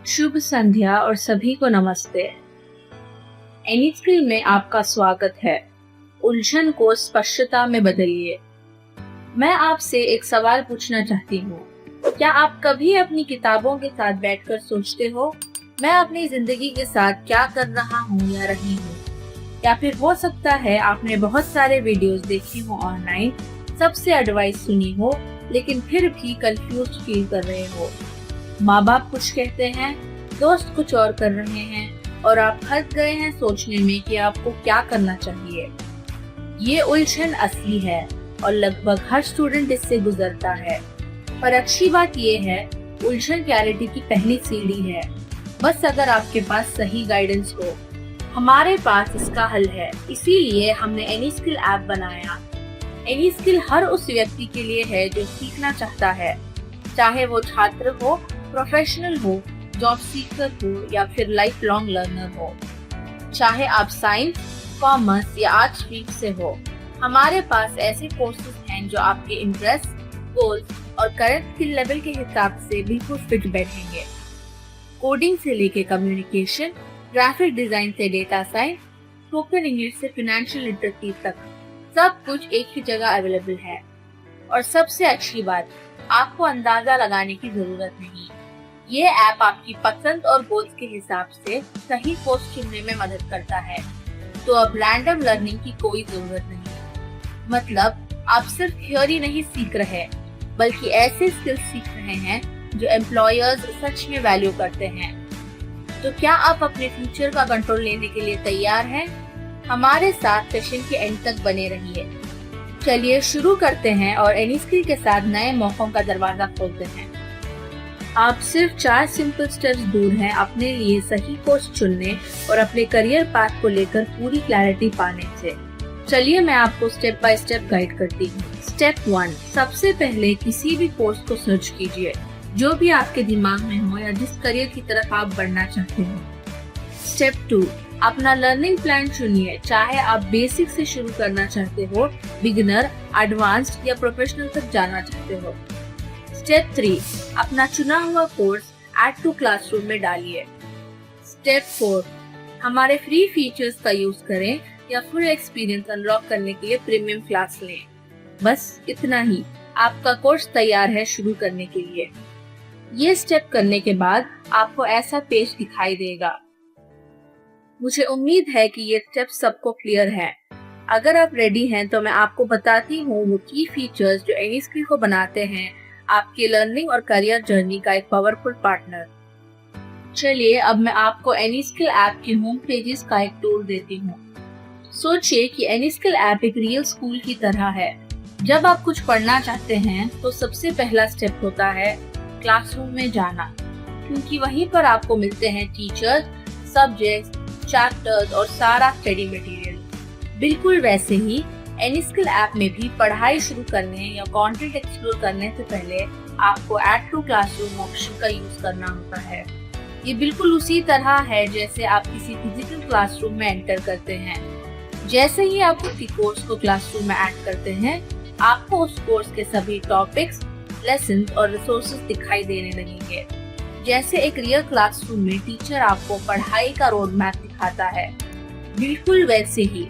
शुभ संध्या और सभी को नमस्ते। एनी स्किल में आपका स्वागत है। उलझन को स्पष्टता में बदलिए। मैं आपसे एक सवाल पूछना चाहती हूँ। क्या आप कभी अपनी किताबों के साथ बैठकर सोचते हो, मैं अपनी जिंदगी के साथ क्या कर रहा हूँ या रही हूँ? या फिर हो सकता है आपने बहुत सारे वीडियोस देखे हो ऑनलाइन, सबसे एडवाइस सुनी हो, लेकिन फिर भी कंफ्यूज फील कर रहे हो। माँ बाप कुछ कहते हैं, दोस्त कुछ और कर रहे हैं और आप फंस गए हैं सोचने में कि आपको क्या करना चाहिए। ये उलझन असली है और लगभग हर स्टूडेंट इससे गुजरता है। पर अच्छी बात ये है, उलझन क्लैरिटी की पहली सीढ़ी है, बस अगर आपके पास सही गाइडेंस हो। हमारे पास इसका हल है, इसीलिए हमने एनी स्किल ऐप बनाया। एनी स्किल हर उस व्यक्ति के लिए है जो सीखना चाहता है, चाहे वो छात्र हो, प्रोफेशनल हो, जॉब सीकर हो या फिर लाइफ लॉन्ग लर्नर हो। चाहे आप साइंस, कॉमर्स या आर्ट स्ट्रीम से हो, हमारे पास ऐसे कोर्सेज हैं जो आपके इंटरेस्ट, गोल्स और करंट स्किल लेवल के हिसाब से बिल्कुल फिट बैठेंगे। कोडिंग से लेके कम्युनिकेशन, ग्राफिक डिजाइन से डेटा साइंस, स्पोकन इंग्लिश से फाइनेंशियल लिटरेसी तक, सब कुछ एक ही जगह अवेलेबल है। और सबसे अच्छी बात, आपको अंदाजा लगाने की जरूरत नहीं। ये ऐप आपकी पसंद और गोल्स के हिसाब से सही कोर्स चुनने में मदद करता है। तो अब रैंडम लर्निंग की कोई जरूरत नहीं। मतलब आप सिर्फ थ्योरी नहीं सीख रहे, बल्कि ऐसे स्किल्स सीख रहे हैं जो एम्प्लॉयर्स सच में वैल्यू करते हैं। तो क्या आप अपने फ्यूचर का कंट्रोल लेने के लिए तैयार हैं? हमारे साथ सेशन के एंड तक बने रहिए। चलिए शुरू करते हैं और एनी स्किल के साथ नए मौकों का दरवाजा खोलते हैं। आप सिर्फ 4 सिंपल स्टेप्स दूर हैं अपने लिए सही कोर्स चुनने और अपने करियर पाथ को लेकर पूरी क्लैरिटी पाने से। चलिए मैं आपको स्टेप बाय स्टेप गाइड करती हूँ। स्टेप 1, सबसे पहले किसी भी कोर्स को सर्च कीजिए जो भी आपके दिमाग में हो या जिस करियर की तरफ आप बढ़ना चाहते हो। स्टेप 2, अपना लर्निंग प्लान चुनिए, चाहे आप बेसिक से शुरू करना चाहते हो, बिगिनर, एडवांस्ड या प्रोफेशनल तक जाना चाहते हो। स्टेप 3, अपना चुना हुआ कोर्स ऐड टू क्लासरूम में डालिए। स्टेप 4, हमारे फ्री फीचर्स का यूज करें या फुल एक्सपीरियंस अनलॉक करने के लिए प्रीमियम क्लास लें। बस इतना ही, आपका कोर्स तैयार है शुरू करने के लिए। ये स्टेप करने के बाद आपको ऐसा पेज दिखाई देगा। मुझे उम्मीद है कि ये स्टेप सबको क्लियर है। अगर आप रेडी हैं तो मैं आपको बताती हूँ वो की फीचर्स जो एनी स्किल को बनाते हैं आपके लर्निंग और करियर जर्नी का एक पावरफुल पार्टनर। चलिए अब मैं आपको एनी स्किल ऐप के होम पेजेस का एक टूर देती हूँ। सोचिए कि एनी स्किल ऐप एक रियल स्कूल की तरह है। जब आप कुछ पढ़ना चाहते हैं तो सबसे पहला स्टेप होता है क्लासरूम में जाना, क्योंकि वहीं पर आपको मिलते हैं टीचर्स, सब्जेक्ट्स, चैप्टर्स और सारा स्टडी मटेरियल। बिल्कुल वैसे ही एनी स्किल ऐप में भी पढ़ाई शुरू करने या कंटेंट एक्सप्लोर करने से पहले आपको ऐड टू क्लासरूम ऑप्शन का यूज करना होता है। ये बिल्कुल उसी तरह है जैसे आप किसी फिजिकल क्लासरूम में एंटर करते हैं। जैसे ही आप किसी कोर्स को क्लासरूम में ऐड करते हैं, आपको उस कोर्स के सभी टॉपिक्स, लेसन और रिसोर्सेज दिखाई देने लगेंगे। जैसे एक रियल क्लासरूम में टीचर आपको पढ़ाई का रोड मैप दिखाता है, बिल्कुल वैसे ही।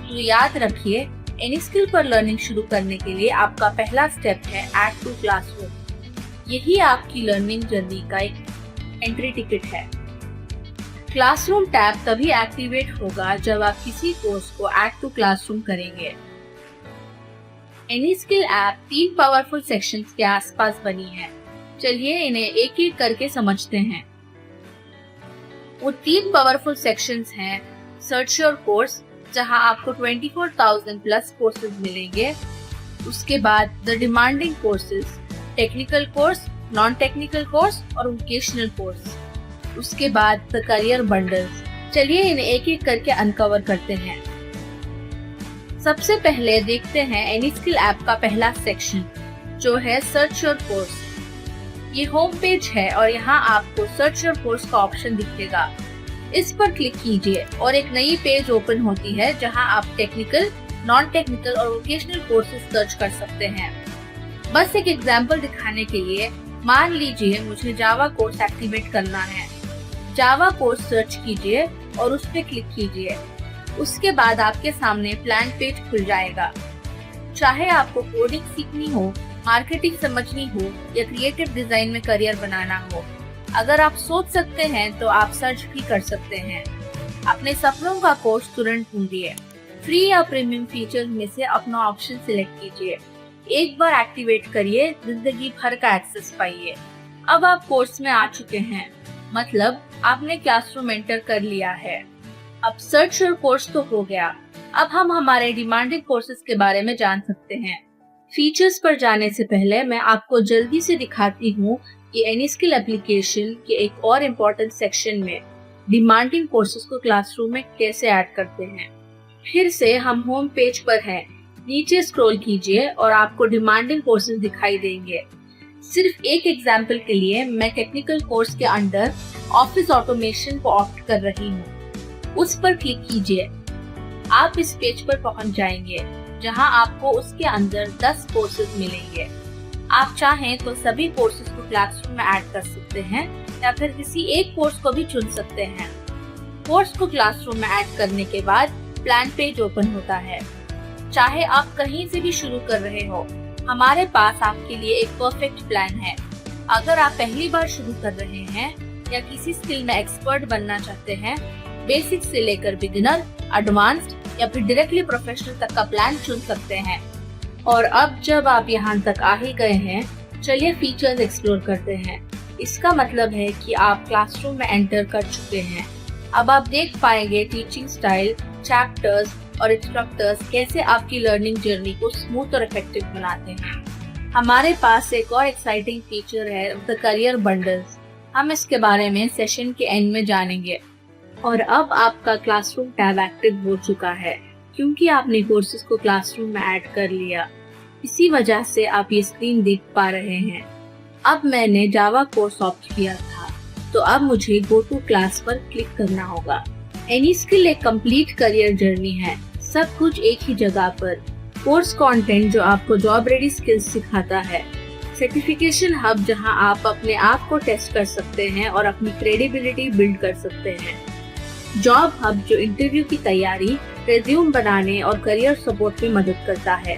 तो याद रखिए, एनी स्किल पर लर्निंग शुरू करने के लिए आपका पहला स्टेप है ऐड टू क्लासरूम। यही आपकी लर्निंग जर्नी का एक एंट्री टिकट है। क्लासरूम टैब तभी एक्टिवेट होगा जब आप किसी कोर्स को ऐड टू क्लासरूम करेंगे। Any skill app 3 powerful sections के आसपास बनी है। चलिए इन्हें एक एक करके समझते हैं। वो 3 पावरफुल सेक्शंस हैं। सर्च योर कोर्स, जहां आपको 24,000 प्लस कोर्सेज मिलेंगे। उसके बाद the demanding courses, technical course, non technical course और वोकेशनल कोर्स। उसके बाद द करियर बंडल्स। चलिए इन्हें एक एक करके अनकवर करते हैं। सबसे पहले देखते हैं एनी स्किल ऐप का पहला सेक्शन, जो है सर्च योर कोर्स। ये होम पेज है और यहाँ आपको सर्च योर कोर्स का ऑप्शन दिखेगा। इस पर क्लिक कीजिए और एक नई पेज ओपन होती है जहाँ आप टेक्निकल, नॉन टेक्निकल और वोकेशनल कोर्सेज सर्च कर सकते हैं। बस एक एग्जाम्पल दिखाने के लिए मान लीजिए मुझे जावा कोर्स एक्टिवेट करना है। जावा कोर्स सर्च कीजिए और उस पर क्लिक कीजिए। उसके बाद आपके सामने प्लान पेज खुल जाएगा। चाहे आपको कोडिंग सीखनी हो, मार्केटिंग समझनी हो या क्रिएटिव डिजाइन में करियर बनाना हो, अगर आप सोच सकते हैं तो आप सर्च भी कर सकते हैं। अपने सपनों का कोर्स तुरंत ढूंढिए। फ्री या प्रीमियम फीचर में से अपना ऑप्शन सिलेक्ट कीजिए। एक बार एक्टिवेट करिए, जिंदगी भर का एक्सेस पाइए। अब आप कोर्स में आ चुके हैं, मतलब आपने क्लासरूम एंटर कर लिया है। अब सर्च और कोर्स तो हो गया। अब हम हमारे डिमांडिंग कोर्सेज के बारे में जान सकते हैं। फीचर्स पर जाने से पहले मैं आपको जल्दी से दिखाती हूँ कि एनीस्किल एप्लीकेशन के एक और इम्पोर्टेंट सेक्शन में डिमांडिंग कोर्सेज को क्लासरूम में कैसे ऐड करते हैं। फिर से हम होम पेज पर हैं। नीचे स्क्रॉल कीजिए और आपको डिमांडिंग कोर्सेज दिखाई देंगे। सिर्फ एक एग्जाम्पल के लिए मैं टेक्निकल कोर्स के अंडर ऑफिस ऑटोमेशन को ऑप्ट कर रही हूँ। उस पर क्लिक कीजिए। आप इस पेज पर पहुँच जाएंगे, जहाँ आपको उसके अंदर 10 कोर्सेज मिलेंगे। आप चाहें तो सभी कोर्सेज को क्लासरूम में ऐड कर सकते हैं या फिर किसी एक कोर्स को भी चुन सकते हैं। कोर्स को क्लासरूम में ऐड करने के बाद प्लान पेज ओपन होता है। चाहे आप कहीं से भी शुरू कर रहे हो, हमारे पास आपके लिए एक परफेक्ट प्लान है। अगर आप पहली बार शुरू कर रहे हैं या किसी स्किल में एक्सपर्ट बनना चाहते हैं, बेसिक से लेकर बिगिनर, एडवांस्ड या फिर डायरेक्टली प्रोफेशनल तक का प्लान चुन सकते हैं। और अब जब आप यहाँ तक आ ही गए हैं, चलिए फीचर्स एक्सप्लोर करते हैं। इसका मतलब है कि आप क्लासरूम में एंटर कर चुके हैं। अब आप देख पाएंगे टीचिंग स्टाइल, चैप्टर्स और इंस्ट्रक्टर्स कैसे आपकी लर्निंग जर्नी को स्मूथ और इफेक्टिव बनाते हैं। हमारे पास एक और एक्साइटिंग फीचर है द करियर बंडल्स। हम इसके बारे में सेशन के एंड में जानेंगे। और अब आपका क्लासरूम टैब एक्टिव हो चुका है, क्योंकि आपने कोर्सेज को क्लासरूम में ऐड कर लिया। इसी वजह से आप ये स्क्रीन देख पा रहे हैं। अब मैंने जावा कोर्स ऑप्ट किया था, तो अब मुझे गो टू क्लास पर क्लिक करना होगा। एनीस्किल एक कंप्लीट करियर जर्नी है, सब कुछ एक ही जगह पर। कोर्स कंटेंट जो आपको जॉब रेडी स्किल्स सिखाता है, सर्टिफिकेशन हब जहां आप अपने आप को टेस्ट कर सकते हैं और अपनी क्रेडिबिलिटी बिल्ड कर सकते हैं, जॉब हब जो इंटरव्यू की तैयारी, रेज्यूम बनाने और करियर सपोर्ट में मदद करता है,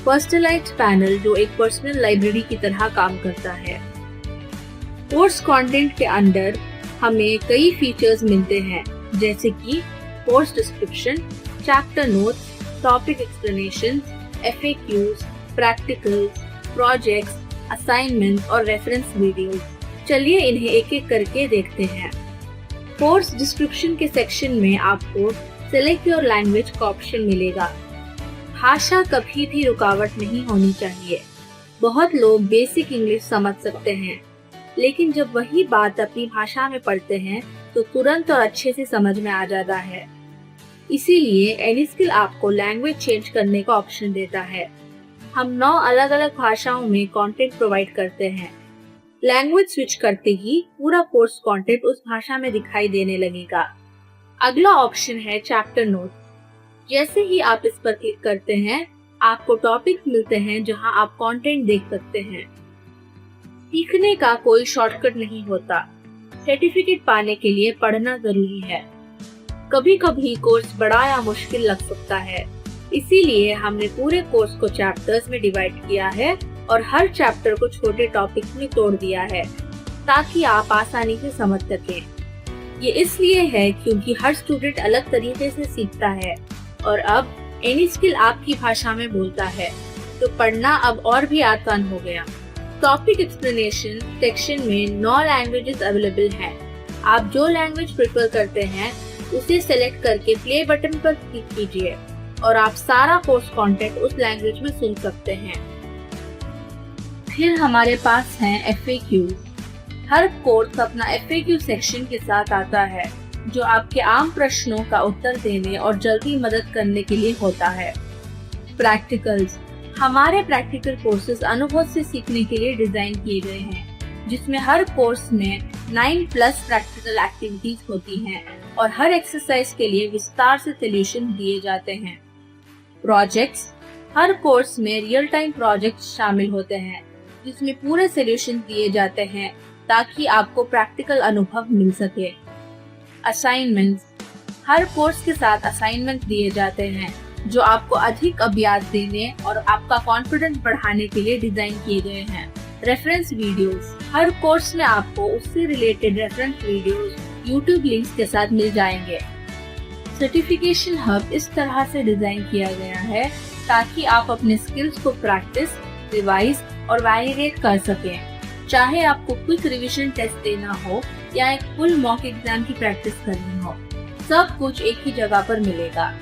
पर्सनलाइज्ड पैनल जो एक पर्सनल लाइब्रेरी की तरह काम करता है। कोर्स कंटेंट के अंदर हमें कई फीचर्स मिलते हैं, जैसे कि course description, chapter notes, topic explanations, FAQs, practicals, projects, assignments और रेफरेंस वीडियोस। चलिए इन्हें एक एक करके देखते हैं। कोर्स डिस्क्रिप्शन के सेक्शन में आपको सेलेक्ट योर लैंग्वेज का ऑप्शन मिलेगा। भाषा कभी भी रुकावट नहीं होनी चाहिए। बहुत लोग बेसिक इंग्लिश समझ सकते हैं, लेकिन जब वही बात अपनी भाषा में पढ़ते हैं तो तुरंत और अच्छे से समझ में आ जाता है। इसीलिए एनीस्किल आपको लैंग्वेज चेंज करने का ऑप्शन देता है। हम 9 अलग अलग भाषाओं में कंटेंट प्रोवाइड करते हैं। लैंग्वेज स्विच करते ही पूरा कोर्स कंटेंट उस भाषा में दिखाई देने लगेगा। अगला ऑप्शन है चैप्टर नोट। जैसे ही आप इस पर क्लिक करते हैं, आपको टॉपिक मिलते हैं जहां आप कंटेंट देख सकते हैं। सीखने का कोई शॉर्टकट नहीं होता। सर्टिफिकेट पाने के लिए पढ़ना जरूरी है। कभी कभी कोर्स बड़ा या मुश्किल लग सकता है, इसीलिए हमने पूरे कोर्स को चैप्टर्स में डिवाइड किया है और हर चैप्टर को छोटे टॉपिक्स में तोड़ दिया है, ताकि आप आसानी से समझ सकें। ये इसलिए है क्योंकि हर स्टूडेंट अलग तरीके से सीखता है और अब एनीस्किल आपकी भाषा में बोलता है, तो पढ़ना अब और भी आसान हो गया। टॉपिक एक्सप्लेनेशन सेक्शन में 9 लैंग्वेजेस अवेलेबल हैं। आप जो लैंग्वेज प्रेफर करते हैं उसे सेलेक्ट करके प्ले बटन पर क्लिक कीजिए और आप सारा कोर्स कंटेंट उस लैंग्वेज में सुन सकते हैं। फिर हमारे पास हैं FAQ। हर कोर्स अपना FAQ सेक्शन के साथ आता है, जो आपके आम प्रश्नों का उत्तर देने और जल्दी मदद करने के लिए होता है। प्रैक्टिकल्स। हमारे प्रैक्टिकल कोर्सेज अनुभव से सीखने के लिए डिजाइन किए गए हैं, जिसमें हर कोर्स में 9+ प्रैक्टिकल एक्टिविटीज होती हैं और हर एक्सरसाइज के लिए विस्तार से सॉल्यूशन दिए जाते हैं। प्रोजेक्ट्स। हर कोर्स में रियल टाइम प्रोजेक्ट्स शामिल होते हैं, जिसमें पूरे सॉल्यूशन दिए जाते हैं ताकि आपको प्रैक्टिकल अनुभव मिल सके। असाइनमेंट्स, हर कोर्स के साथ असाइनमेंट दिए जाते हैं जो आपको अधिक अभ्यास देने और आपका कॉन्फिडेंस बढ़ाने के लिए डिजाइन किए गए हैं। रेफरेंस वीडियोस, हर कोर्स में आपको उससे related reference videos YouTube links के साथ मिल जाएंगे। सर्टिफिकेशन हब इस तरह से डिजाइन किया गया है ताकि आप अपने स्किल्स को प्रैक्टिस, रिवाइज और वैलिडेट कर सकें। चाहे आपको क्विक रिवीजन टेस्ट देना हो या एक फुल मॉक एग्जाम की प्रैक्टिस करनी हो, सब कुछ एक ही जगह पर मिलेगा।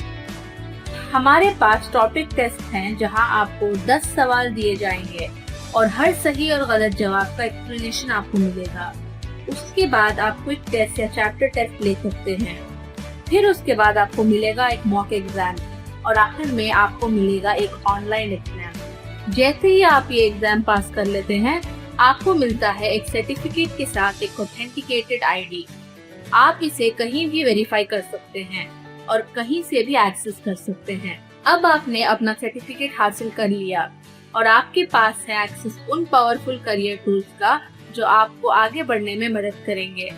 हमारे पास टॉपिक टेस्ट हैं जहां आपको 10 सवाल दिए जाएंगे और हर सही और गलत जवाब का एक्सप्लेनेशन आपको मिलेगा। उसके बाद आप क्विक टेस्ट या चैप्टर टेस्ट ले सकते हैं। फिर उसके बाद आपको मिलेगा एक मॉक एग्जाम और आखिर में आपको मिलेगा एक ऑनलाइन एग्जाम। जैसे ही आप ये एग्जाम पास कर लेते हैं, आपको मिलता है एक सर्टिफिकेट के साथ एक ऑथेंटिकेटेड आईडी। आप इसे कहीं भी वेरीफाई कर सकते हैं और कहीं से भी एक्सेस कर सकते हैं। अब आपने अपना सर्टिफिकेट हासिल कर लिया और आपके पास है एक्सेस उन पावरफुल करियर टूल्स का जो आपको आगे बढ़ने में मदद करेंगे,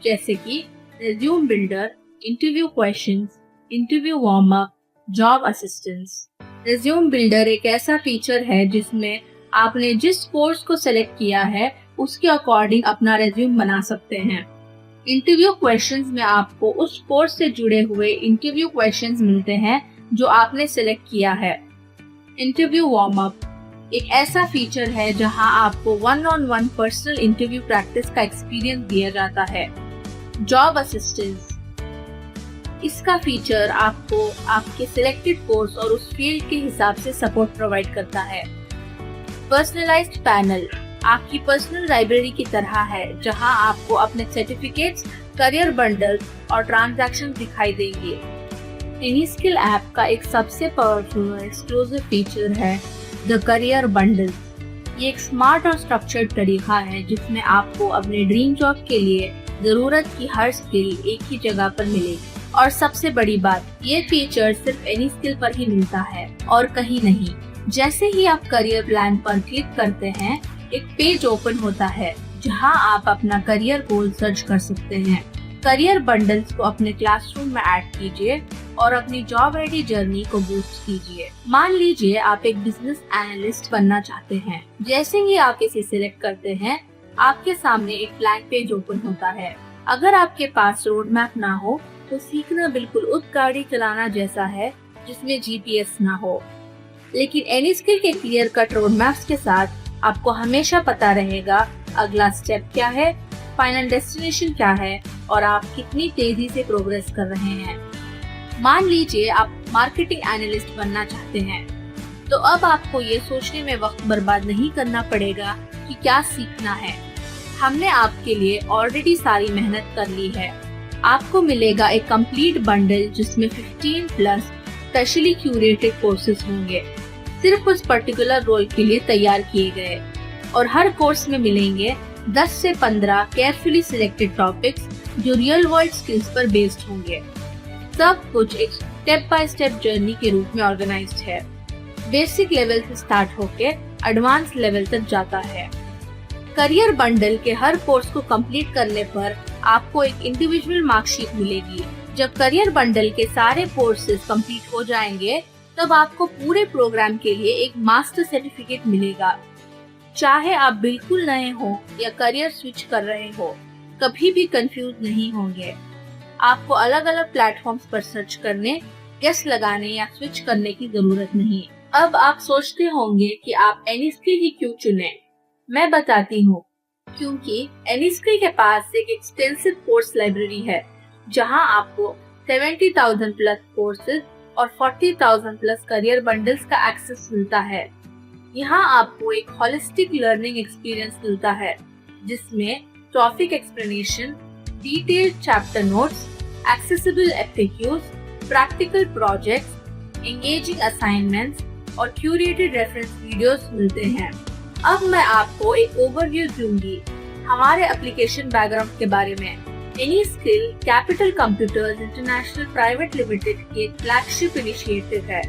जैसे कि resume builder, interview questions, interview warm up, job assistance. Resume builder एक ऐसा फीचर है जिसमें आपने जिस कोर्स को सेलेक्ट किया है उसके अकॉर्डिंग अपना रिज्यूम बना सकते हैं। इंटरव्यू क्वेश्चंस में आपको उस कोर्स से जुड़े हुए इंटरव्यू क्वेश्चंस मिलते हैं जो आपने सेलेक्ट किया है। इंटरव्यू वार्म अप एक ऐसा फीचर है जहां आपको 1-on-1 पर्सनल इंटरव्यू प्रैक्टिस का एक्सपीरियंस दिया जाता है। जॉब असिस्टेंस, इसका फीचर आपको आपके सिलेक्टेड कोर्स और उस फील्ड के हिसाब से सपोर्ट प्रोवाइड करता है। पर्सनलाइज्ड पैनल आपकी पर्सनल लाइब्रेरी की तरह है जहां आपको अपने सर्टिफिकेट्स, करियर बंडल्स और ट्रांजैक्शन दिखाई देंगे। एनीस्किल ऐप का एक सबसे पावरफुल और एक्सक्लूसिव फीचर है द करियर बंडल। ये एक स्मार्ट और स्ट्रक्चर्ड तरीका है जिसमें आपको अपने ड्रीम जॉब के लिए जरूरत की हर स्किल एक ही जगह पर मिलेगी। और सबसे बड़ी बात, ये फीचर सिर्फ एनीस्किल पर ही मिलता है और कहीं नहीं। जैसे ही आप करियर प्लान पर क्लिक करते हैं, एक पेज ओपन होता है जहां आप अपना करियर गोल सर्च कर सकते हैं। करियर बंडल्स को अपने क्लासरूम में ऐड कीजिए और अपनी जॉब रेडी जर्नी को बूस्ट कीजिए। मान लीजिए आप एक बिजनेस एनालिस्ट बनना चाहते हैं। जैसे ही आप इसे सिलेक्ट करते हैं, आपके सामने एक ब्लैंक पेज ओपन होता है। अगर आपके पास रोड मैप ना हो तो सीखना बिल्कुल उस गाड़ी चलाना जैसा है जिसमें जीपीएस ना हो। लेकिन एनीस्किल के क्लियर कट रोड मैप्स के साथ आपको हमेशा पता रहेगा अगला स्टेप क्या है, फाइनल डेस्टिनेशन क्या है और आप कितनी तेजी से प्रोग्रेस कर रहे हैं। मान लीजिए आप मार्केटिंग एनालिस्ट बनना चाहते हैं, तो अब आपको ये सोचने में वक्त बर्बाद नहीं करना पड़ेगा कि क्या सीखना है। हमने आपके लिए ऑलरेडी सारी मेहनत कर ली है। आपको मिलेगा एक कंप्लीट बंडल जिसमें 15+ स्पेशली क्यूरेटेड कोर्सेज होंगे, सिर्फ उस पर्टिकुलर रोल के लिए तैयार किए गए। और हर कोर्स में मिलेंगे 10 से 15 केयरफुली सिलेक्टेड टॉपिक्स जो रियल वर्ल्ड स्किल्स पर बेस्ड होंगे। सब कुछ एक स्टेप बाय स्टेप जर्नी के रूप में ऑर्गेनाइज्ड है। बेसिक लेवल से स्टार्ट होके एडवांस लेवल तक जाता है। करियर बंडल के हर कोर्स को कंप्लीट करने पर आपको एक इंडिविजुअल मार्कशीट मिलेगी। जब करियर बंडल के सारे कोर्सेज कंप्लीट हो जाएंगे, तब आपको पूरे प्रोग्राम के लिए एक मास्टर सर्टिफिकेट मिलेगा। चाहे आप बिल्कुल नए हो या करियर स्विच कर रहे हो, कभी भी कंफ्यूज नहीं होंगे। आपको अलग अलग प्लेटफॉर्म्स पर सर्च करने, गेस लगाने या स्विच करने की जरूरत नहीं। अब आप सोचते होंगे कि आप एनीस्किल ही क्यों चुने। मैं बताती हूँ, क्योंकि एनीस्किल के पास एक एक्सटेंसिव कोर्स लाइब्रेरी है जहाँ आपको 70,000+ कोर्सेज और 40,000+ करियर बंडल्स का एक्सेस मिलता है। यहाँ आपको एक होलिस्टिक लर्निंग एक्सपीरियंस मिलता है जिसमें topic explanation, detailed chapter notes, accessible FAQs, practical projects, engaging assignments और क्यूरेटेड रेफरेंस वीडियोस मिलते हैं। अब मैं आपको एक ओवरव्यू दूंगी हमारे एप्लीकेशन बैकग्राउंड के बारे में। Anyskill capital computers international private limited के फ्लैगशिप इनिशिएटिव है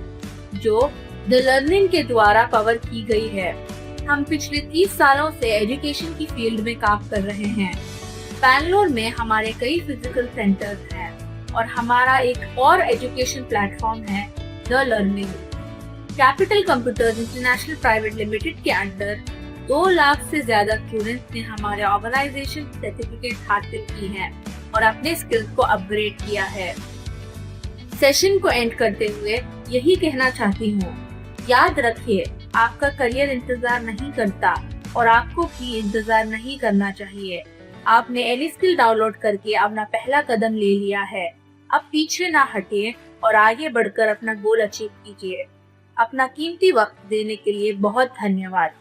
जो द लर्निंग के द्वारा पावर की गई है। हम पिछले 30 सालों से एजुकेशन की फील्ड में काम कर रहे हैं। बैंगलोर में हमारे कई फिजिकल सेंटर्स हैं और हमारा एक और एजुकेशन प्लेटफॉर्म है the learning. Capital computers international private limited के अंडर 2 लाख से ज्यादा स्टूडेंट्स ने हमारे ऑर्गेनाइजेशन सर्टिफिकेट हासिल की हैं और अपने स्किल्स को अपग्रेड किया है। सेशन को एंड करते हुए यही कहना चाहती हूँ, याद रखिए आपका करियर इंतजार नहीं करता और आपको भी इंतजार नहीं करना चाहिए। आपने एनी स्किल डाउनलोड करके अपना पहला कदम ले लिया है। अब पीछे ना हटिए और आगे बढ़कर अपना गोल अचीव कीजिए। अपना कीमती वक्त देने के लिए बहुत धन्यवाद।